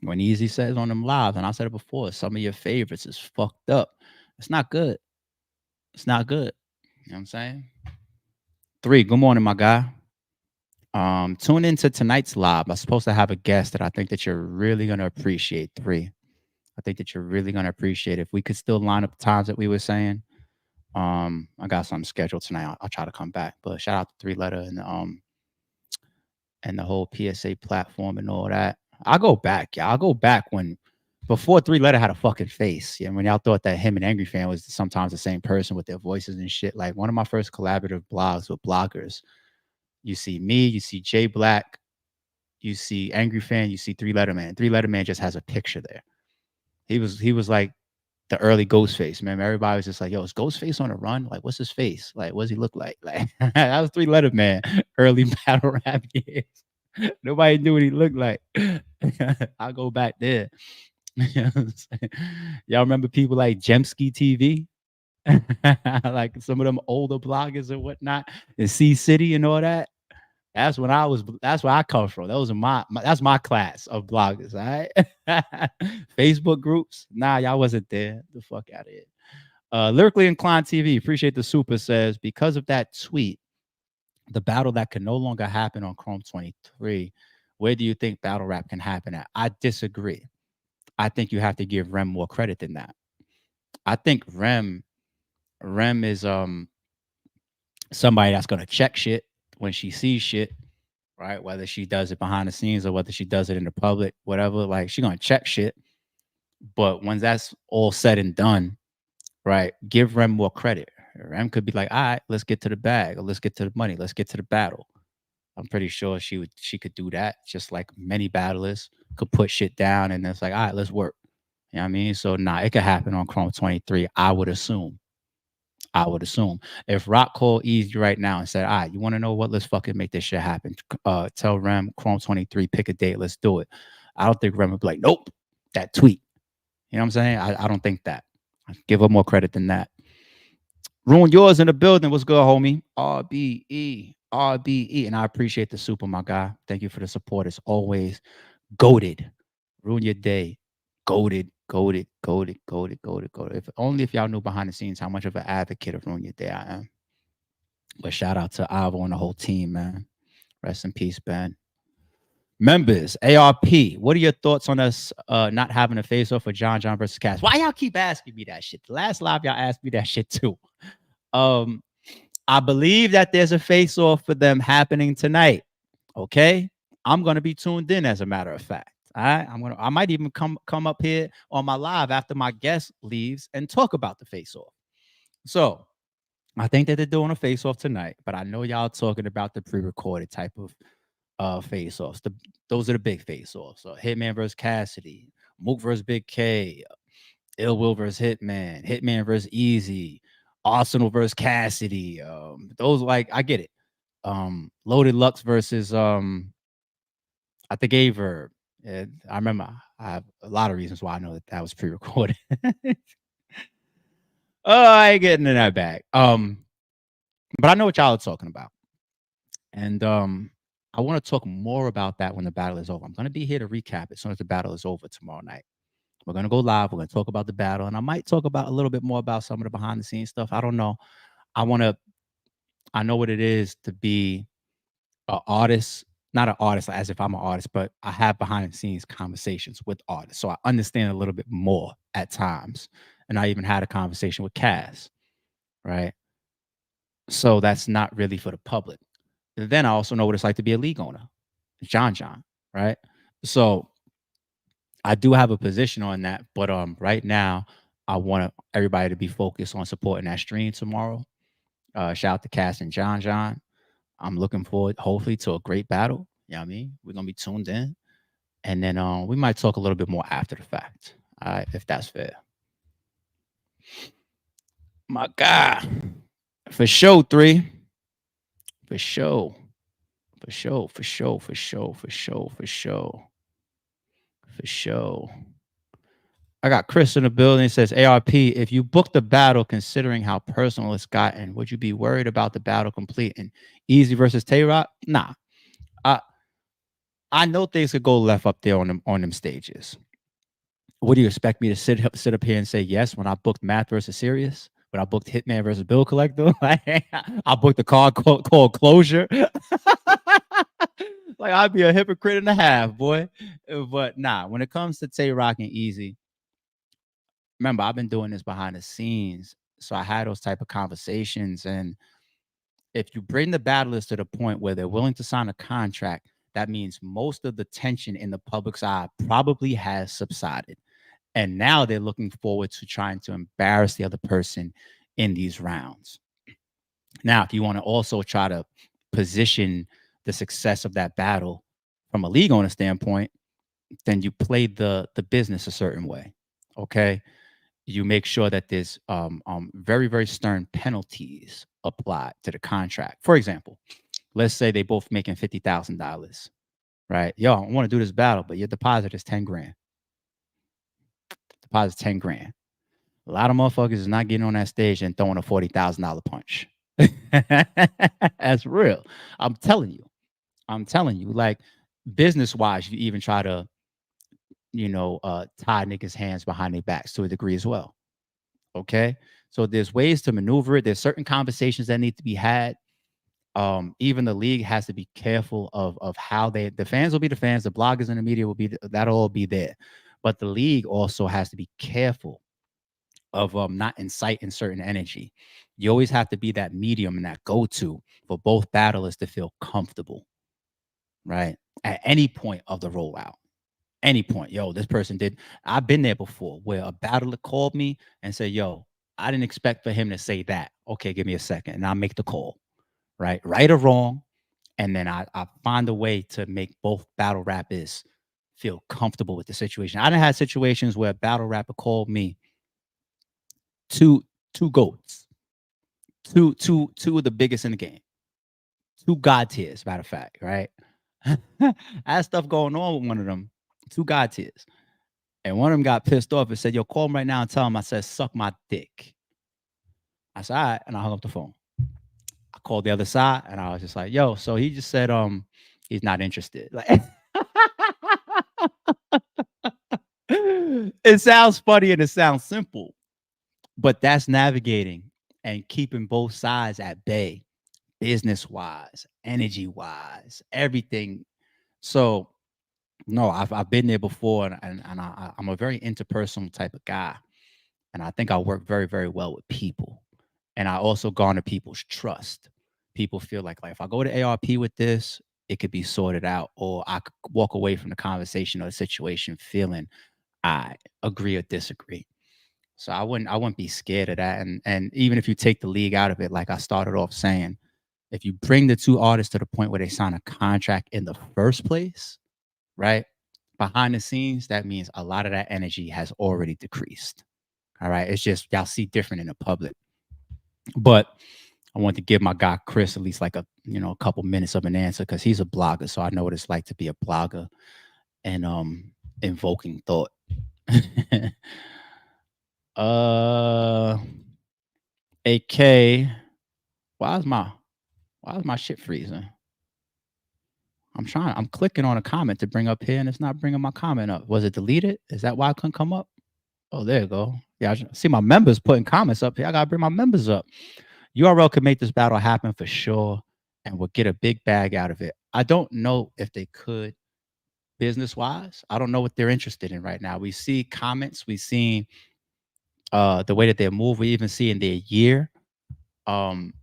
when Eazy says on them live, and I said it before, some of your favorites is fucked up. It's not good. It's not good. You know what I'm saying? 3, good morning, my guy. Tune into tonight's live. I'm supposed to have a guest that I think that you're really gonna appreciate. 3. I think that you're really gonna appreciate it. If we could still line up the times that we were saying. I got something scheduled tonight. I'll try to come back. But shout out to 3 Letter and the whole PSA platform and all that. I'll go back, yeah. I'll go back when before 3 Letter had a fucking face. Yeah, when y'all thought that him and Angry Fan was sometimes the same person with their voices and shit. Like one of my first collaborative blogs with bloggers. You see me, you see Jay Black, you see Angry Fan, you see 3 Letter Man. 3 Letter Man just has a picture there. He was like the early Ghostface, man. Everybody was just like, yo, is Ghostface on a run? Like, what's his face? Like, what does he look like? Like, that was 3 Letter Man, early battle rap years. Nobody knew what he looked like. I'll go back there. You know what I'm saying? Y'all remember people like Jemsky TV? Like some of them older bloggers and whatnot, and C City and all that. That's when that's where I come from. Those are that's my class of bloggers, all right? Facebook groups. Nah, y'all wasn't there. The fuck out of here. Lyrically Inclined TV, appreciate the super, says, because of that tweet, the battle that can no longer happen on Chrome 23, where do you think battle rap can happen at? I disagree. I think you have to give Rem more credit than that. I think Rem is somebody that's gonna check shit when she sees shit, right? Whether she does it behind the scenes or whether she does it in the public, whatever. Like she's gonna check shit. But once that's all said and done, right? Give Rem more credit. Rem could be like, all right, let's get to the bag, or let's get to the money, let's get to the battle. I'm pretty sure she could do that, just like many battlers could put shit down and it's like, all right, let's work. You know what I mean? So it could happen on Chrome 23, I would assume. I would assume. If Rock called Easy right now and said, "All right, you want to know what? Let's fucking make this shit happen. Tell Rem, Chrome 23, pick a date. Let's do it." I don't think Rem would be like, "Nope, that tweet." You know what I'm saying? I don't think that. I give her more credit than that. Ruin yours in the building. What's good, homie? RBE, RBE. And I appreciate the super, my guy. Thank you for the support as always. Goated. Ruin your day. Goated, goated, goated, goated, goated, goated. If only if y'all knew behind the scenes how much of an advocate of ruin your day I am. But shout out to Avo and the whole team, man. Rest in peace, Ben. Members, ARP, what are your thoughts on us not having a face off for John versus Cass? Why y'all keep asking me that shit? The last live y'all asked me that shit too. Um, I believe that there's a face off for them happening tonight. Okay, I'm gonna be tuned in. As a matter of fact, all right, I might even come up here on my live after my guest leaves and talk about the face off. So I think that they're doing a face off tonight, but I know y'all talking about the pre-recorded type of face offs. Those are the big face offs. So Hitman versus Cassidy, Mook versus Big K, Ill Will versus Hitman, Hitman versus Easy, Arsenal versus Cassidy. Those, like, I get it. Loaded Lux versus I think Averb. I remember I have a lot of reasons why I know that that was pre-recorded. Oh, I ain't getting in that bag. But I know what y'all are talking about. And I want to talk more about that when the battle is over. I'm going to be here to recap as soon as the battle is over tomorrow night. We're going to go live. We're going to talk about the battle. And I might talk about a little bit more about some of the behind the scenes stuff. I don't know. I know what it is to be an artist, not an artist as if I'm an artist, but I have behind the scenes conversations with artists. So I understand a little bit more at times. And I even had a conversation with Cass, right? So that's not really for the public. Then I also know what it's like to be a league owner, John, right? So I do have a position on that, but right now I want everybody to be focused on supporting that stream tomorrow. Shout out to Cass and John. I'm looking forward, hopefully, to a great battle. You know what I mean? We're gonna be tuned in, and then we might talk a little bit more after the fact, all right, if that's fair. My God, for sure, three, for sure, for sure, for sure, for sure, for sure, for sure, for sure. I got Chris in the building. It says, ARP, if you booked the battle considering how personal it's gotten, would you be worried about the battle complete and Easy versus Tay Roc? Nah. I I know things could go left up there on them stages. What do you expect me to sit up here and say yes when I booked Math versus Sirius? When I booked Hitman versus Bill Collector? I booked the card called Closure. Like, I'd be a hypocrite and a half, boy. But nah, when it comes to Tay Roc and Easy, remember, I've been doing this behind the scenes. So I had those type of conversations. And if you bring the battlers to the point where they're willing to sign a contract, that means most of the tension in the public's eye probably has subsided. And now they're looking forward to trying to embarrass the other person in these rounds. Now, if you want to also try to position the success of that battle from a league owner standpoint, then you play the business a certain way. Okay. You make sure that there's very, very stern penalties applied to the contract. For example, let's say they both making $50,000, right? Yo, I want to do this battle, but your deposit is 10 grand. Deposit 10 grand. A lot of motherfuckers is not getting on that stage and throwing a $40,000 punch. That's real. I'm telling you. I'm telling you. Like, business wise, you even try to, tie niggas' hands behind their backs to a degree as well. Okay. So there's ways to maneuver it. There's certain conversations that need to be had. Even the league has to be careful of how the fans will be the fans, the bloggers and the media will be that'll all be there. But the league also has to be careful of not inciting certain energy. You always have to be that medium and that go-to for both battlers to feel comfortable, right? At any point of the rollout. Any point. Yo, this person did. I've been there before where a battler called me and said, yo, I didn't expect for him to say that. Okay, give me a second. And I'll make the call. Right or wrong. And then I find a way to make both battle rappers feel comfortable with the situation. I done had situations where a battle rapper called me two goats. Two of the biggest in the game. Two god tiers, matter of fact, right? I had stuff going on with one of them. Two god tiers. And one of them got pissed off and said, "Yo, call him right now and tell him I said suck my dick." I said, "All right," and I hung up the phone. I called the other side and I was just like, "Yo, so he just said he's not interested." Like it sounds funny and it sounds simple, but that's navigating and keeping both sides at bay, business wise, energy wise, everything. So no, I've been there before, and I'm a very interpersonal type of guy, and I think I work very very well with people, and I also garner people's trust. People feel like if I go to ARP with this, it could be sorted out, or I could walk away from the conversation or the situation feeling I agree or disagree. So I wouldn't be scared of that. And even if you take the league out of it, like I started off saying, if you bring the two artists to the point where they sign a contract in the first place, right? Behind the scenes, that means a lot of that energy has already decreased. All right. It's just y'all see different in the public. But I want to give my guy Chris at least like a couple minutes of an answer because he's a blogger. So I know what it's like to be a blogger and invoking thought. uh AK, why is my why is my shit freezing? I'm clicking on a comment to bring up here and it's not bringing my comment up. Was it deleted? Is that why I couldn't come up? Oh, there you go. Yeah, I see my members putting comments up here. I gotta bring my members up. URL could make this battle happen for sure and would get a big bag out of it. I don't know if they could business wise. I don't know what they're interested in right now. We see comments, we see the way that they move, we even see in their year. Um,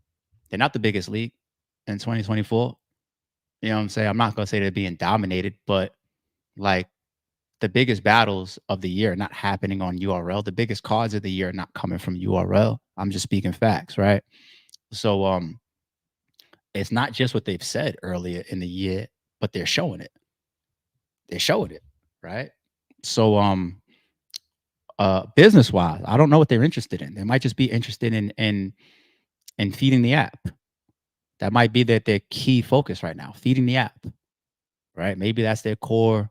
they're not the biggest league in 2024. You know what I'm saying? I'm not gonna say they're being dominated, but like the biggest battles of the year are not happening on URL. The biggest cards of the year are not coming from URL. I'm just speaking facts, right? So it's not just what they've said earlier in the year, but they're showing it. They're showing it, right? So business wise, I don't know what they're interested in. They might just be interested in feeding the app. That might be their key focus right now, feeding the app, right? Maybe that's their core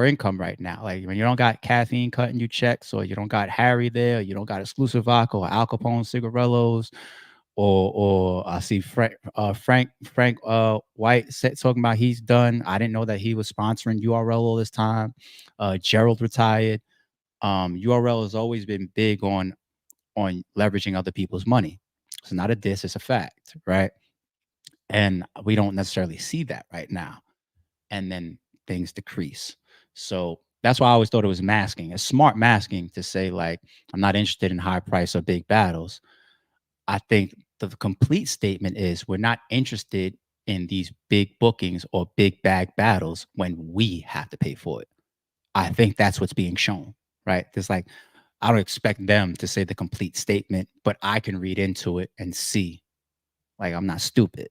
income right now. Like when you don't got caffeine cutting you checks, or you don't got Harry there, or you don't got exclusive vodka or Al Capone cigarillos, or I see Frank White talking about he's done. I didn't know that he was sponsoring URL all this time. Gerald retired. URL has always been big on leveraging other people's money. It's not a diss, it's a fact, right? And we don't necessarily see that right now. And then things decrease. So that's why I always thought it was masking. It's smart masking to say like I'm not interested in high price or big battles. I think the complete statement is we're not interested in these big bookings or big bag battles when we have to pay for it. I think that's what's being shown, right? There's like, I don't expect them to say the complete statement, but I can read into it and see, like, I'm not stupid.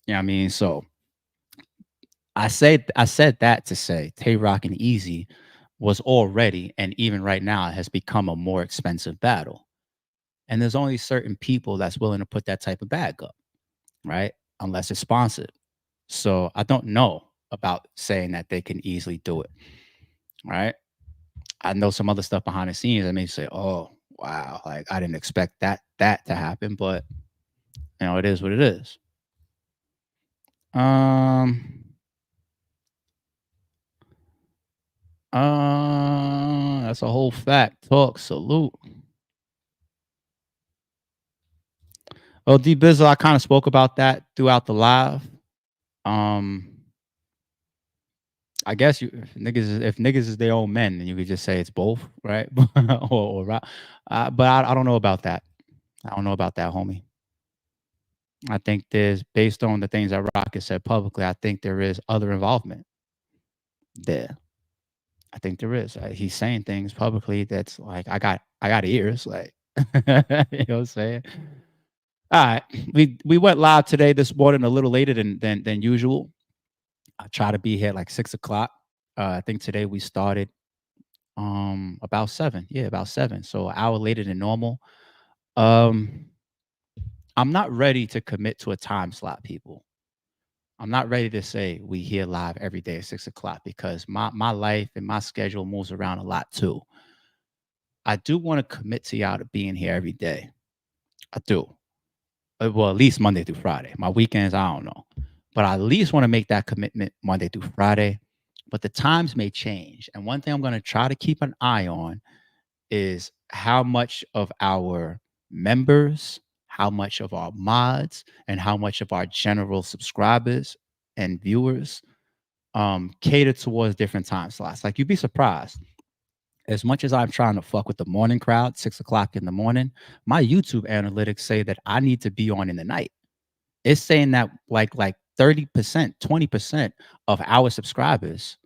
You know what I mean? So I said that to say Tay Roc and Eazy was already, and even right now, has become a more expensive battle. And there's only certain people that's willing to put that type of bag up, right? Unless it's sponsored. So I don't know about saying that they can easily do it, right? I know some other stuff behind the scenes. I may say, "Oh, wow, like I didn't expect that to happen," but it is what it is. Um, that's a whole fact. Talk salute. Well, D Bizzle, I kind of spoke about that throughout the live. Um, I guess if niggas is their own men, then you could just say it's both, right? But I don't know about that. I don't know about that, homie. I think there's based on the things that Rock has said publicly. I think there is other involvement there. I think there is. He's saying things publicly that's like I got ears, like you know what I'm saying. All right, we went live today this morning a little later than usual. I try to be here like 6 o'clock. I think today we started about 7. Yeah, about 7. So an hour later than normal. Um I'm not ready to commit to a time slot, people. I'm not ready to say we here live every day at 6 o'clock because my life and my schedule moves around a lot too. I do want to commit to y'all to being here every day. I do. Well, at least Monday through Friday. My weekends, I don't know. But I at least want to make that commitment Monday through Friday. But the times may change. And one thing I'm going to try to keep an eye on is how much of our members, how much of our mods, and how much of our general subscribers and viewers cater towards different time slots. Like you'd be surprised. As much as I'm trying to fuck with the morning crowd, 6 o'clock in the morning, my YouTube analytics say that I need to be on in the night. It's saying that like 30%, 20% of our subscribers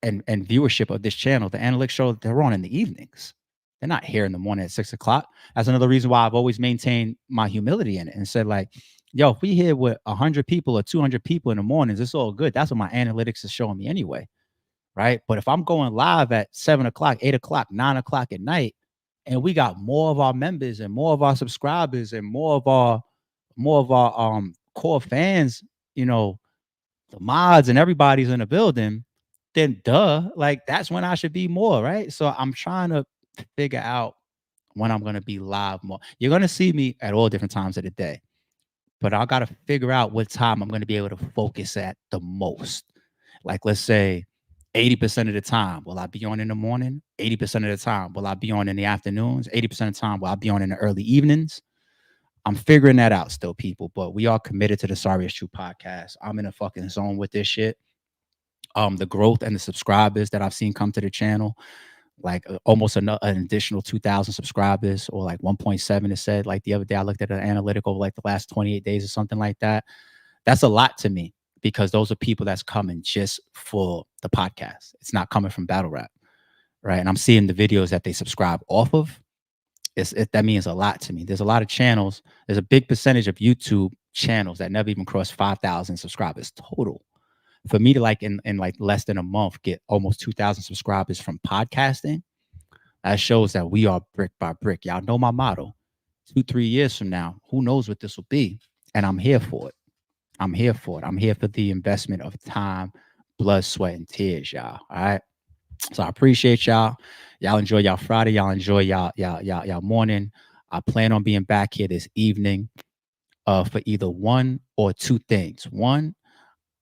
and viewership of this channel, the analytics show that they're on in the evenings. They're not here in the morning at 6 o'clock. That's another reason why I've always maintained my humility in it and said, like, yo, if we here with 100 people or 200 people in the mornings, it's all good. That's what my analytics is showing me anyway. Right. But if I'm going live at 7 o'clock, 8 o'clock, 9 o'clock at night, and we got more of our members and more of our subscribers and more of our core fans, you know, the mods and everybody's in the building, then like that's when I should be more, right? So I'm trying to figure out when I'm gonna be live more. You're gonna see me at all different times of the day, but I gotta figure out what time I'm gonna be able to focus at the most. Like let's say 80% of the time, will I be on in the morning? 80% of the time, will I be on in the afternoons? 80% of the time, will I be on in the early evenings? I'm figuring that out still, people, but we are committed to the Sorry It's True podcast. I'm in a fucking zone with this shit. The growth and the subscribers that I've seen come to the channel, like almost an additional 2,000 subscribers, or like 1.7. It said like the other day I looked at an analytic over like the last 28 days or something like that. That's a lot to me because those are people that's coming just for the podcast. It's not coming from battle rap, right? And I'm seeing the videos that they subscribe off of. That means a lot to me. There's a lot of channels. There's a big percentage of YouTube channels that never even cross 5,000 subscribers total. For me to like in like less than a month get almost 2,000 subscribers from podcasting, that shows that we are brick by brick. Y'all know my motto. 2-3 years from now, who knows what this will be? And I'm here for it. I'm here for it. I'm here for the investment of time, blood, sweat, and tears, y'all. All right. So I appreciate y'all. Y'all enjoy y'all Friday. Y'all enjoy y'all morning. I plan on being back here this evening for either one or two things. One,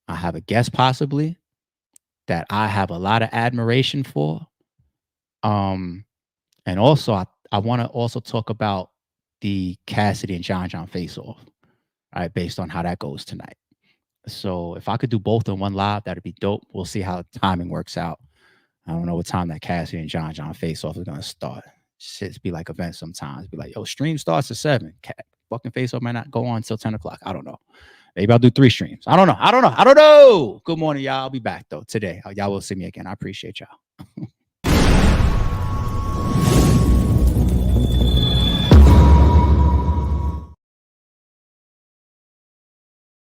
I have a guest possibly that I have a lot of admiration for. And also I want to also talk about the Cassidy and John face off, right? Based on how that goes tonight. So if I could do both in one live, that'd be dope. We'll see how timing works out. I don't know what time that Cassidy and John face off is gonna start. Shit's be like events sometimes. Be like, yo, stream starts at 7. Fucking face off might not go on until 10 o'clock. I don't know. Maybe I'll do 3 streams. I don't know. Good morning, y'all. I'll be back though today. Y'all will see me again. I appreciate y'all.